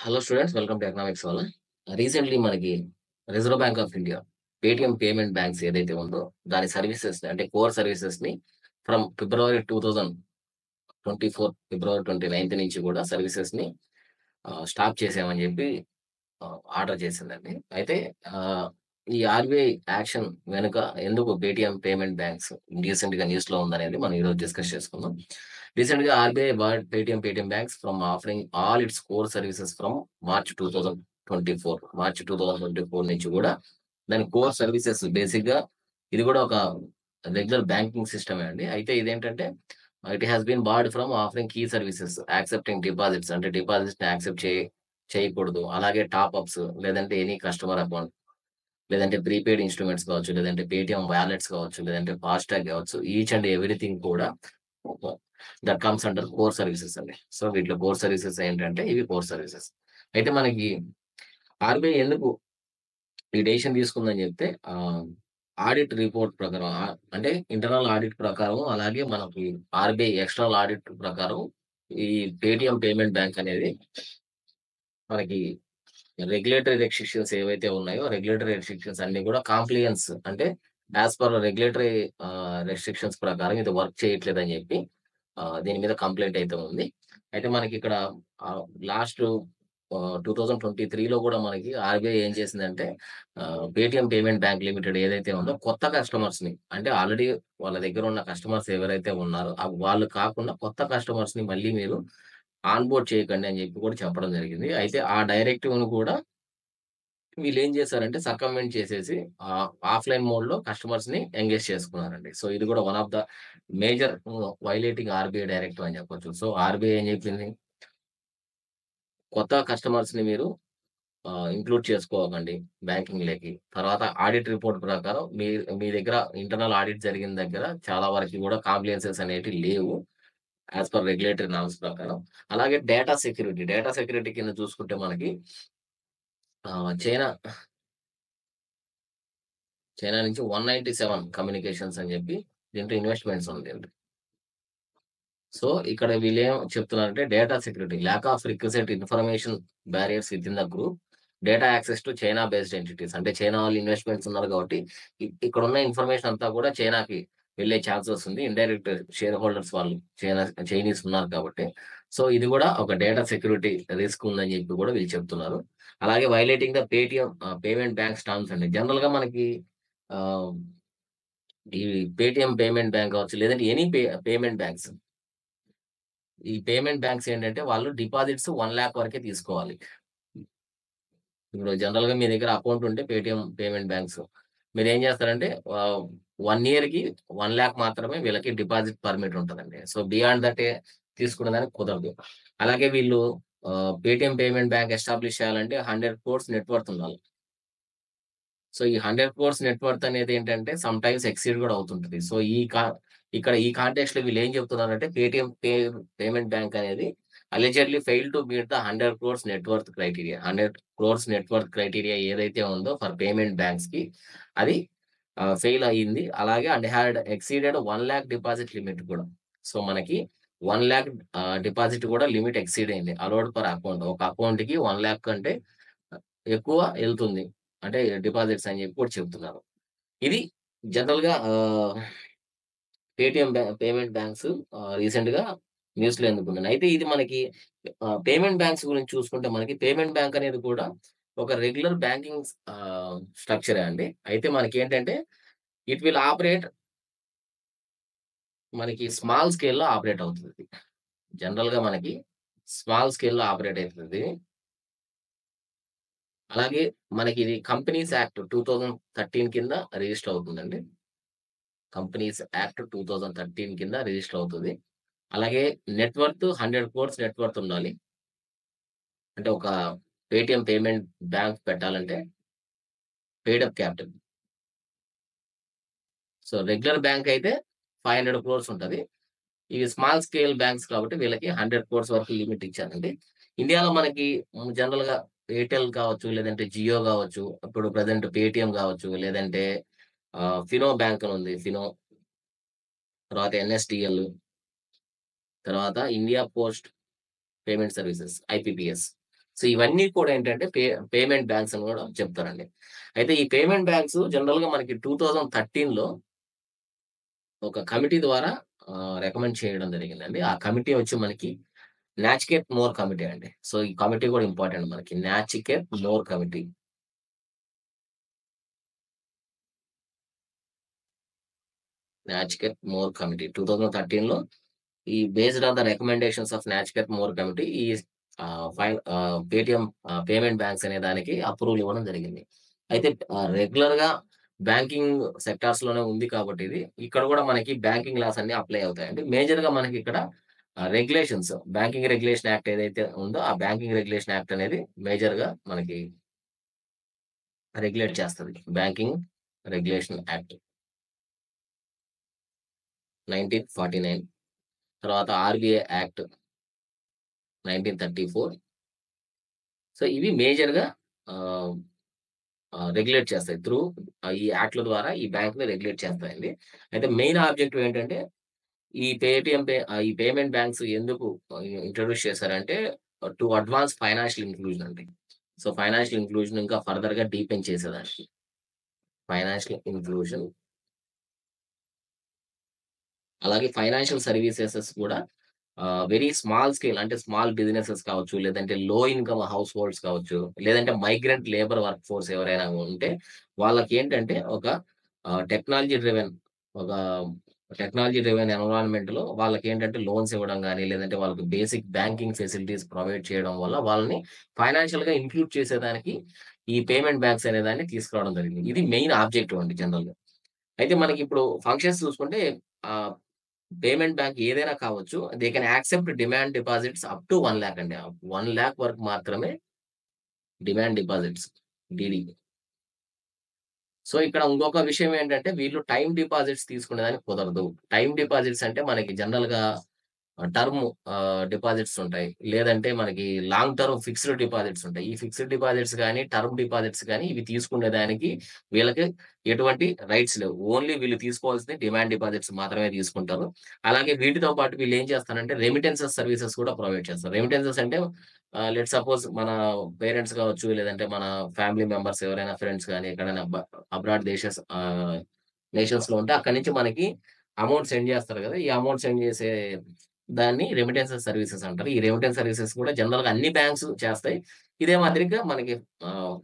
Hello students, welcome to economics వాళ్ళ. Recently మనకి reserve bank of India Paytm payment banks ఏదైతే ఉందో దాని సర్వీసెస్ అంటే కోర్ సర్వీసెస్ ని ఫ్రమ్ ఫిబ్రవరి 29th నుంచి కూడా సర్వీసెస్ ని స్టాప్ చేసామని చెప్పి ఆర్డర్ చేసిందండి. అయితే ఆ, ఈ ఆర్బీఐ యాక్షన్ వెనుక ఎందుకు పేటిఎం పేమెంట్ బ్యాంక్స్ రీసెంట్ గా న్యూస్ లో ఉందనేది మనం ఈరోజు డిస్కస్ చేసుకుందాం. రీసెంట్ గా RBI barred Paytm banks from offering all its core services from March 2024 నుంచి కూడా దాని కోర్ సర్వీసెస్ బేసిక్ గా ఇది కూడా ఒక రెగ్యులర్ బ్యాంకింగ్ సిస్టమే అండి. అయితే ఇదేంటంటే it has been barred from offering key services accepting deposits అంటే డిపాజిట్స్ ని యాక్సెప్ట్ చేయకూడదు. అలాగే టాప్ అప్స్ లేదంటే ఎనీ కస్టమర్ అకౌంట్ లేదంటే ప్రీపెయిడ్ ఇన్స్ట్రుమెంట్స్ కావచ్చు, లేదంటే పేటిఎం వాలెట్స్ కావచ్చు, లేదంటే ఫాస్టాగ్ కావచ్చు, ఈచ్ అండ్ ఎవ్రీథింగ్ కూడా that comes under core services అండి. సో వీటిలో కోర్ సర్వీసెస్ ఏంటంటే ఇవి కోర్ సర్వీసెస్. అయితే మనకి ఆర్బీఐ ఎందుకు ఈ డెసిషన్ తీసుకుందని చెప్తే ఆడిట్ రిపోర్ట్ ప్రకారం అంటే ఇంటర్నల్ ఆడిట్ ప్రకారం అలాగే మనకి ఆర్బీఐ ఎక్స్టర్నల్ ఆడిట్ ప్రకారం ఈ పేటిఎం పేమెంట్ బ్యాంక్ అనేది మనకి రెగ్యులేటరీ రెస్ట్రిక్షన్స్ ఏవైతే ఉన్నాయో రెగ్యులేటరీ రెస్ట్రిక్షన్స్ అన్ని కూడా కాంప్లియన్స్ అంటే యాజ్ పర్ రెగ్యులేటరీ రెస్ట్రిక్షన్స్ ప్రకారం ఇది వర్క్ చేయట్లేదని చెప్పి దీని మీద కంప్లైంట్ అయితే ఉంది. అయితే మనకి ఇక్కడ లాస్ట్ 2023లో కూడా మనకి ఆర్బీఐ ఏం చేసిందంటే పేటిఎం పేమెంట్ బ్యాంక్ లిమిటెడ్ ఏదైతే ఉందో కొత్త కస్టమర్స్ ని అంటే ఆల్రెడీ వాళ్ళ దగ్గర ఉన్న కస్టమర్స్ ఎవరైతే ఉన్నారో వాళ్ళు కాకుండా కొత్త కస్టమర్స్ ని మళ్ళీ మీరు ఆన్ బోర్డ్ చేయకండి అని చెప్పి కూడా చెప్పడం జరిగింది. అయితే ఆ డైరెక్టివ్ ను కూడా వీళ్ళేం చేశారంటే సర్కమ్మెంట్ చేసేసి ఆఫ్‌లైన్ మోడ్‌లో కస్టమర్స్‌ని ఎంగేజ్ చేసుకున్నారండి. సో, ఇది కూడా one of the major violating RBI directive అని చెప్పొచ్చు. సో, ఆర్‌బీఐ ఏం చెప్పింది? కొత్త కస్టమర్స్‌ని మీరు ఇంక్లూడ్ చేసుకోకండి బ్యాంకింగ్‌లోకి. తర్వాత ఆడిట్ రిపోర్ట్ ప్రకారం మీ మీ దగ్గర ఇంటర్నల్ ఆడిట్ జరిగిన దగ్గర చాలా వరకి కూడా కాంప్లియన్సెస్ అనేటివి లేవు. యాస్ పర్ రెగ్యులేటరీ నార్మ్స్ ప్రకారం. అలాగే డేటా సెక్యూరిటీ కింద చూసుకుంటే మనకి చైనా చైనా నుంచి 197 కమ్యూనికేషన్స్ అని చెప్పి దీంట్లో ఇన్వెస్ట్‌మెంట్స్ ఉంది. సో, ఇక్కడ వీళ్ళేం చెప్తున్నారంటే data security, lack of requisite information barriers within the group, data access to China based entities అంటే చైనా వాళ్ళు ఇన్వెస్ట్‌మెంట్స్ ఉన్నారు కాబట్టి ఇక్కడున్న ఇన్ఫర్మేషన్ అంతా కూడా చైనాకి వెళ్ళే ఛాన్సెస్ ఉంది. ఇండైరెక్ట్ షేర్ హోల్డర్స్ వాళ్ళు చైనీస్ ఉన్నారు కాబట్టి. సో, ఇది కూడా ఒక డేటా సెక్యూరిటీ రిస్క్ ఉందని చెప్పి కూడా వీళ్ళు చెప్తున్నారు. అలాగే violating the Paytm payment banks terms అండి. జనరల్‌గా మనకి ఆహ్, ఈ పేటీఎం పేమెంట్ బ్యాంక్ కావచ్చు, లేదంటే ఎనీ పేమెంట్ బ్యాంక్స్. ఈ పేమెంట్ బ్యాంక్స్ ఏంటంటే వాళ్ళు డిపాజిట్స్ 1,00,000 వరకే తీసుకోవాలి. ఇప్పుడు జనరల్‌గా మీ దగ్గర అకౌంట్ ఉంటే పేటీఎం పేమెంట్ బ్యాంక్స్ మీరేం చేస్తారంటే 1 ఇయర్‌కి 1,00,000 మాత్రమే వీళ్ళకి డిపాజిట్ పర్మిట్ ఉంటదండి. సో, బియాండ్ దట్ తీసుకునేదానికి కుదరదు. అలాగే వీళ్ళు పేటీఎం పేమెంట్ బ్యాంక్ ఎస్టాబ్లిష్ చేయాలంటే 100 క్రోర్స్ నెట్ వర్త్ ఉండాలి. సో, ఈ 100 క్రోర్స్ నెట్ వర్త్ అనేదేంటంటే సమ్ టైమ్స్ ఎక్సీడ్ గూడా అవుతుంటది. సో, ఇక్కడ ఈ కాంటెక్స్ట్‌లో వీళ్ళేం చెప్తున్నారంటే పేటీఎం పేమెంట్ బ్యాంక్ అనేది అలిజెడ్లీ failed to meet the 100 crores net worth criteria. 100 crores net worth criteria ఏదైతే ఉందో ఫర్ పేమెంట్ బ్యాంక్స్‌కి అది ఫెయిల్ అయింది. అలాగే and had exceeded 1,00,000 deposit limit కూడా. సో, మనకి 1,00,000 డిపాజిట్ కూడా లిమిట్ ఎక్సీడ్ అయింది. Allowed per account. ఒక అకౌంట్‌కి 1,00,000 కంటే ఎక్కువ ఎళ్తుంది. అంటే డిపాజిట్స్ అని చెప్పి కూడా చెప్తున్నారు. ఇది జనరల్‌గా పేటీఎం పేమెంట్ బ్యాంక్స్ రీసెంట్‌గా న్యూస్‌లో ఎందుకుందని. అయితే ఇది మనకి పేమెంట్ బ్యాంక్స్ గురించి చూసుకుంటే మనకి పేమెంట్ బ్యాంక్ అనేది కూడా ఒక రెగ్యులర్ బ్యాంకింగ్ స్ట్రక్చరే అండి. అయితే మనకేంటంటే ఇట్ విల్ ఆపరేట్ మనకి స్మాల్ స్కేల్‌లో ఆపరేట్ అవుతది. జనరల్‌గా మనకి స్మాల్ స్కేల్‌లో ఆపరేట్ అయితది. అలాగే మనకి ఇది కంపెనీస్ యాక్ట్ 2013 కింద రిజిస్టర్ అవుతుందండి. కంపెనీస్ యాక్ట్ 2013 కింద రిజిస్టర్ అవుతది. అలాగే net worth 100 crores net worth ఉండాలి. అంటే ఒక పేటీఎం పేమెంట్ బ్యాంక్ పెట్టాలంటే paid up capital. So, regular bank అయితే 500 క్రోర్స్ ఉంటది. ఇవి స్మాల్ స్కేల్ బ్యాంక్స్ కాబట్టి వీళ్ళకి 100 క్రోర్స్ వరకు లిమిట్ ఇచ్చారండి. ఇండియాలో మనకి జనరల్‌గా ఎయిర్‌టెల్ కావచ్చు, లేదంటే జియో కావచ్చు, ఇప్పుడు ప్రెజెంట్ పేటీఎం కావచ్చు, లేదంటే ఫినో బ్యాంక్ అని ఉంది. ఫినో, తర్వాత ఎన్ఎస్‌డిఎల్, తర్వాత India Post Payment Services IPPS. So, ఇవన్నీ కూడా ఏంటంటే పేమెంట్ బ్యాంక్స్ అని గూడా చెప్తారండి. అయితే ఈ పేమెంట్ బ్యాంక్స్ జనరల్‌గా మనకి 2013లో ఒక కమిటీ ద్వారా రికమెండ్ చేయడం జరిగిందండి. ఆ కమిటీ వచ్చి మనకి నాచికేత్ మోర్ కమిటీ అండి. సో, ఈ కమిటీ గూడా ఇంపార్టెంట్ మనకి. నాచికేత్ మోర్ కమిటీ. నాచికేత్ మోర్ కమిటీ 2013లో ఈ based on the recommendations of Nachiket Mor committee ఈ పేటీఎం పేమెంట్ బ్యాంక్స్ అనే దానికి అప్రూవల్ ఇవ్వడం జరిగింది. అయితే రెగ్యులర్‌గా బ్యాంకింగ్ సెక్టార్స్‌లోనే ఉంది కాబట్టి ఇది. ఇక్కడ గూడా మనకి బ్యాంకింగ్ లాస్ అన్నీ అప్లై అవుతాయండి. మేజర్‌గా మనకి ఇక్కడ రెగ్యులేషన్స్ బ్యాంకింగ్ రెగ్యులేషన్ యాక్ట్ ఏదైతే ఉందో, ఆ బ్యాంకింగ్ రెగ్యులేషన్ యాక్ట్ అనేది మేజర్‌గా మనకి రెగ్యులేట్ చేస్తది. బ్యాంకింగ్ రెగ్యులేషన్ యాక్ట్ 1949 తర్వాత ఆర్‌బీఐ యాక్ట్ 1934. సో, ఇవి మేజర్‌గా ఆహ్, రెగ్యులేట్ చేస్తాయి. ఈ యాక్ట్‌ల ద్వారా ఈ బ్యాంక్‌ని రెగ్యులేట్ చేస్తాయండి. అయితే మెయిన్ ఆబ్జెక్టివ్ ఏంటంటే ఈ పేమెంట్ బ్యాంక్స్ ఎందుకు ఇంట్రొడ్యూస్ చేశారంటే టు అడ్వాన్స్ ఫైనాన్షియల్ ఇంక్లూజన్ అండి. సో, ఫైనాన్షియల్ ఇంక్లూజన్ ఇంకా ఫర్దర్‌గా డీపెన్ చేసేదానికి. ఫైనాన్షియల్ ఇంక్లూజన్ అలాగే ఫైనాన్షియల్ సర్వీసెస్ కూడా వెరీ స్మాల్ స్కేల్ అంటే స్మాల్ బిజినెసెస్ కావచ్చు, లేదంటే లో ఇన్‌కమ్ హౌస్ హోల్డ్స్ కావచ్చు, లేదంటే మైగ్రెంట్ లేబర్ వర్క్ ఫోర్స్ ఎవరైనా ఉంటే వాళ్ళకేంటంటే టెక్నాలజీ డ్రివెన్ ఒక టెక్నాలజీ డ్రివెన్ ఎన్విరాన్మెంట్‌లో వాళ్ళకేంటంటే లోన్స్ ఇవ్వడం గాని, లేదంటే వాళ్ళకి బేసిక్ బ్యాంకింగ్ ఫెసిలిటీస్ ప్రొవైడ్ చేయడం వల్ల వాళ్ళని ఫైనాన్షియల్‌గా ఇంక్లూడ్ చేసేదానికి ఈ పేమెంట్ బ్యాంక్స్ అనే దాన్ని తీసుకురావడం జరిగింది. ఇది మెయిన్ ఆబ్జెక్టివ్ అండి జనరల్‌గా. అయితే మనకిప్పుడు ఫంక్షన్స్ చూసుకుంటే ఆహ్, పేమెంట్ బ్యాంక్ ఏదైనా కావచ్చు. They can accept demand deposits up to 1,00,000 అండి. 1,00,000 వరకు మాత్రమే డిమాండ్ డిపాజిట్స్ డీడీ. సో, ఇక్కడ ఇంకొక విషయం ఏంటంటే వీళ్ళు టైమ్ డిపాజిట్స్ తీసుకునేదానికి కుదరదు. టైమ్ డిపాజిట్స్ అంటే మనకి జనరల్‌గా టర్మ్ డిపాజిట్స్ ఉంటాయి. లేదంటే మనకి లాంగ్ టర్మ్ ఫిక్స్డ్ డిపాజిట్స్ ఉంటాయి. ఈ ఫిక్స్డ్ డిపాజిట్స్ గాని, టర్మ్ డిపాజిట్స్ గాని ఇవి తీసుకునేదానికి వీళ్ళకి ఎటువంటి రైట్స్ లేవు. ఓన్లీ వీళ్ళు తీసుకోవాల్సింది డిమాండ్ డిపాజిట్స్ మాత్రమే తీసుకుంటారు. అలాగే వీటితో పాటు వీళ్ళేం చేస్తారంటే రెమిటెన్సెస్ సర్వీసెస్ కూడా ప్రొవైడ్ చేస్తారు. రెమిటెన్సెస్ అంటే లెట్స్ సపోజ్ మన పేరెంట్స్ కావచ్చు, లేదంటే మన ఫ్యామిలీ మెంబర్స్ ఎవరైనా ఫ్రెండ్స్ గాని ఎక్కడైనా అబ్రాడ్ నేషన్స్‌లో ఉంటే అక్కడి నుంచి మనకి అమౌంట్ సెండ్ చేస్తారు గదా! ఈ అమౌంట్ సెండ్ చేసే దాన్ని రెమిటెన్సెస్ సర్వీసెస్ అంటారు. ఈ రెమిటెన్స్ సర్వీసెస్ కూడా జనరల్‌గా అన్ని బ్యాంక్స్ చేస్తాయి. ఇదే మాదిరిగా మనకి ఆహ్,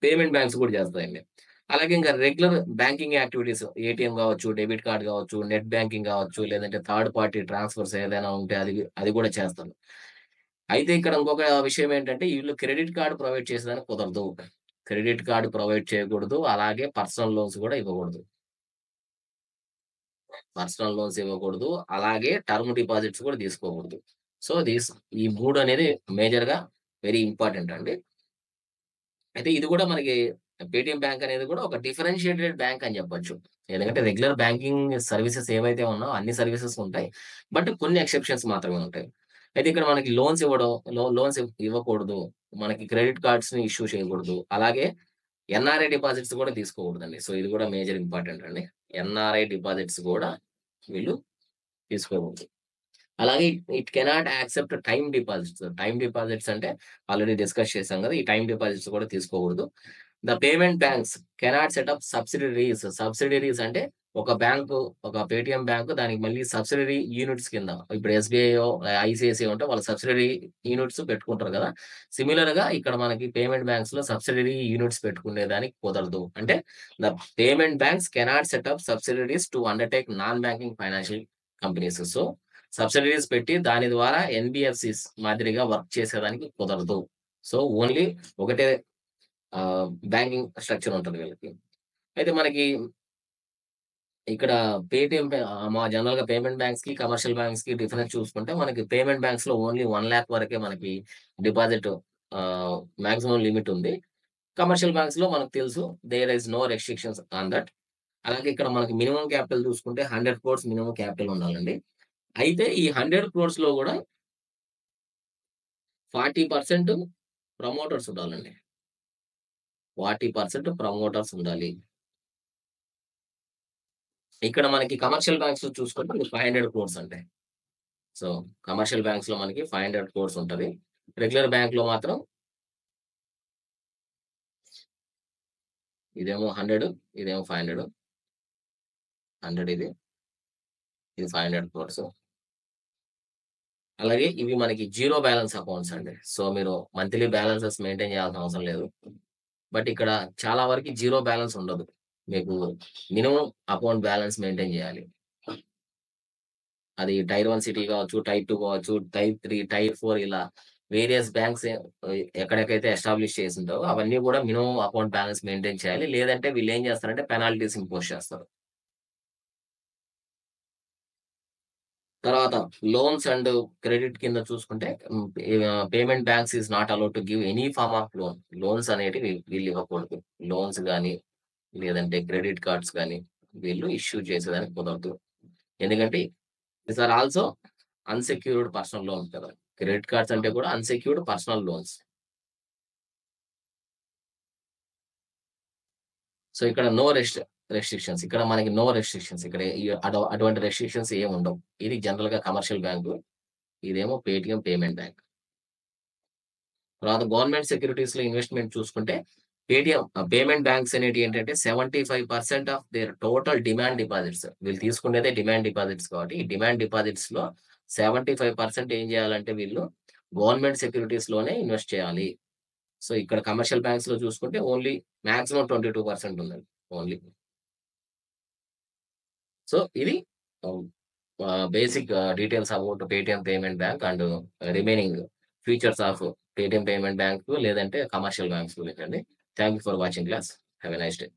పేమెంట్ బ్యాంక్స్ కూడా చేస్తాయండి. అలాగే ఇంకా రెగ్యులర్ బ్యాంకింగ్ యాక్టివిటీస్ ఏటీఎం గావచ్చు, డెబిట్ కార్డ్ గావచ్చు, నెట్ బ్యాంకింగ్ గావచ్చు, లేదంటే థర్డ్ పార్టీ ట్రాన్స్‌ఫర్స్ ఏదైనా ఉంటే అది కూడా చేస్తారు. అయితే ఇక్కడ ఇంకొక విషయం ఏంటంటే ఈళ్ళు క్రెడిట్ కార్డ్ ప్రొవైడ్ చేసేదానికి కుదరదు. క్రెడిట్ కార్డ్ ప్రొవైడ్ చేయకూడదు. అలాగే పర్సనల్ లోన్స్ కూడా ఇవ్వకూడదు. పర్సనల్ లోన్స్ ఇవ్వకూడదు. అలాగే టర్మ్ డిపాజిట్స్ కూడా తీసుకోకూడదు. సో, ఈ 3 అనేది మేజర్‌గా వెరీ ఇంపార్టెంట్ అండి. అయితే ఇది కూడా మనకి పేటీఎం బ్యాంక్ అనేది కూడా ఒక డిఫరెన్షియేటెడ్ బ్యాంక్ అని చెప్పొచ్చు. ఎందుకంటే రెగ్యులర్ బ్యాంకింగ్ సర్వీసెస్ ఏవైతే ఉన్నాయో అన్ని సర్వీసెస్ ఉంటాయి. బట్ కొన్ని ఎక్సెప్షన్స్ మాత్రమే ఉంటాయి. అయితే ఇక్కడ మనకి లోన్స్ ఇవ్వడం లోన్స్ ఇవ్వకూడదు. మనకి క్రెడిట్ కార్డ్స్‌ని ఇష్యూ చేయకూడదు. అలాగే ఎన్ఆర్ఐ డిపాజిట్స్ కూడా తీసుకోకూడదండి. సో, ఇది కూడా మేజర్ ఇంపార్టెంట్ అండి. ఎన్ఆర్ఐ డిపాజిట్స్ కూడా వీళ్ళు తీసుకోకూడదు. అలాగే it cannot accept time deposits. Time deposits అంటే ఆల్రెడీ డిస్కస్ చేసాం కదా! ఈ టైమ్ డిపాజిట్స్ కూడా తీసుకోకూడదు. The payment banks cannot set up subsidiaries. Subsidiaries అంటే ఒక పేటీఎం బ్యాంక్ దానికి మళ్ళీ సబ్సిడరీ యూనిట్స్ కింద ఇప్పుడు ఎస్‌బీఐయో, ఐసీఐసీఐ ఉంటే వాళ్ళు సబ్సిడరీ యూనిట్స్ పెట్టుకుంటారు కదా! సిమిలర్‌గా ఇక్కడ మనకి పేమెంట్ బ్యాంక్స్‌లో సబ్సిడరీ యూనిట్స్ పెట్టుకునేదానికి కుదరదు. అంటే the payment banks cannot set up subsidiaries to undertake non banking financial companies. So, subsidiaries పెట్టి దాని ద్వారా ఎన్‌బీఎఫ్‌సిస్ మాదిరిగా వర్క్ చేసేదానికి కుదరదు. సో, ఓన్లీ ఒకటే బ్యాంకింగ్ స్ట్రక్చర్ ఉంటది వీళ్ళకి. అయితే మనకి ఇక్కడ మా జనరల్‌గా పేమెంట్ బ్యాంక్స్‌కి, కమర్షియల్ బ్యాంక్స్‌కి డిఫరెన్స్ చూసుకుంటే మనకి పేమెంట్ బ్యాంక్స్‌లో ఓన్లీ 1,00,000 వరకే మనకి డిపాజిట్ ఆహ్, మాక్సిమం లిమిట్ ఉంది. కమర్షియల్ బ్యాంక్స్‌లో మనకు తెలుసు there is no restrictions on that. అలాగే ఇక్కడ మనకి మినిమమ్ క్యాపిటల్ చూసుకుంటే 100 క్రోర్స్ మినిమమ్ క్యాపిటల్ ఉండాలండి. అయితే ఈ 100 క్రోర్స్‌లో గూడా 40% ప్రమోటర్స్ ఉండాలండి. 40% ప్రమోటర్స్ ఉండాలి. ఇక్కడ మనకి కమర్షియల్ బ్యాంక్స్‌లో చూసుకుంటే మీకు 500 క్రోర్స్ అండి. సో, కమర్షియల్ బ్యాంక్స్‌లో మనకి 500 క్రోర్స్ ఉంటది. రెగ్యులర్ బ్యాంక్‌లో మాత్రం ఇదేమో 100, ఇదేమో 500. 100 ఇది 500 క్రోర్స్. అలాగే ఇవి మనకి జీరో బ్యాలెన్స్ అకౌంట్స్ అండి. సో, మీరు మంత్లీ బ్యాలెన్సెస్ మెయింటైన్ చేయాల్సిన అవసరం లేదు. బట్ ఇక్కడ చాలా వరకి జీరో బ్యాలెన్స్ ఉండదు. మీకు మినిమమ్ అకౌంట్ బ్యాలెన్స్ మెయింటైన్ చేయాలి. అది టైర్ 1 సిటీ కావచ్చు, టైర్ 2 కావచ్చు, టైర్ 3, టైర్ 4 ఇలా వేరియస్ బ్యాంక్స్ ఎక్కడెక్కడైతే ఎస్టాబ్లిష్ చేసుంటారో అవన్నీ కూడా మినిమమ్ అకౌంట్ బ్యాలెన్స్ మెయింటైన్ చేయాలి. లేదంటే వీళ్ళేం చేస్తారంటే పెనాల్టీస్ ఇంపోజ్ చేస్తారు. తర్వాత లోన్స్ అండ్ క్రెడిట్ కింద చూసుకుంటే payment banks is not allowed to give any form of loan. Loans అనేటివి వీళ్ళు ఇవ్వకూడదు. లోన్స్ గాని, లేదంటే క్రెడిట్ కార్డ్స్ గాని వీళ్ళు ఇష్యూ చేసేదానికి కుదరదు. ఎందుకంటే these are also unsecured personal loans కదా! క్రెడిట్ కార్డ్స్ అంటే కూడా అన్‌సెక్యూర్డ్ పర్సనల్ లోన్స్. సో, ఇక్కడ నో రెస్ట్రిక్షన్స్. ఇక్కడ మనకి నో రెస్ట్రిక్షన్స్. ఇక్కడ అటువంటి రెస్ట్రిక్షన్స్ ఏముండవు. ఇది జనరల్‌గా కమర్షియల్ బ్యాంకు. ఇదేమో పేటీఎం పేమెంట్ బ్యాంక్. తర్వాత గవర్నమెంట్ సెక్యూరిటీస్‌లో ఇన్వెస్ట్‌మెంట్ చూసుకుంటే పేమెంట్ బ్యాంక్స్ అనేటివి ఏంటంటే 75% of their total demand deposits. వీళ్ళు తీసుకునేదే డిమాండ్ డిపాజిట్స్ కాబట్టి ఈ డిమాండ్ డిపాజిట్స్‌లో 75% ఏం చేయాలంటే వీళ్ళు గవర్నమెంట్ సెక్యూరిటీస్‌లోనే ఇన్వెస్ట్ చేయాలి. సో, ఇక్కడ కమర్షియల్ బ్యాంక్స్‌లో చూసుకుంటే ఓన్లీ మాక్సిమం 22% ఉందండి. ఓన్లీ. సో, ఇది ah, basic details about Paytm payment bank and remaining features of Paytm payment bank లేదంటే కమర్షియల్ బ్యాంక్స్ గురించండి. Thank you for watching class. Have a nice day.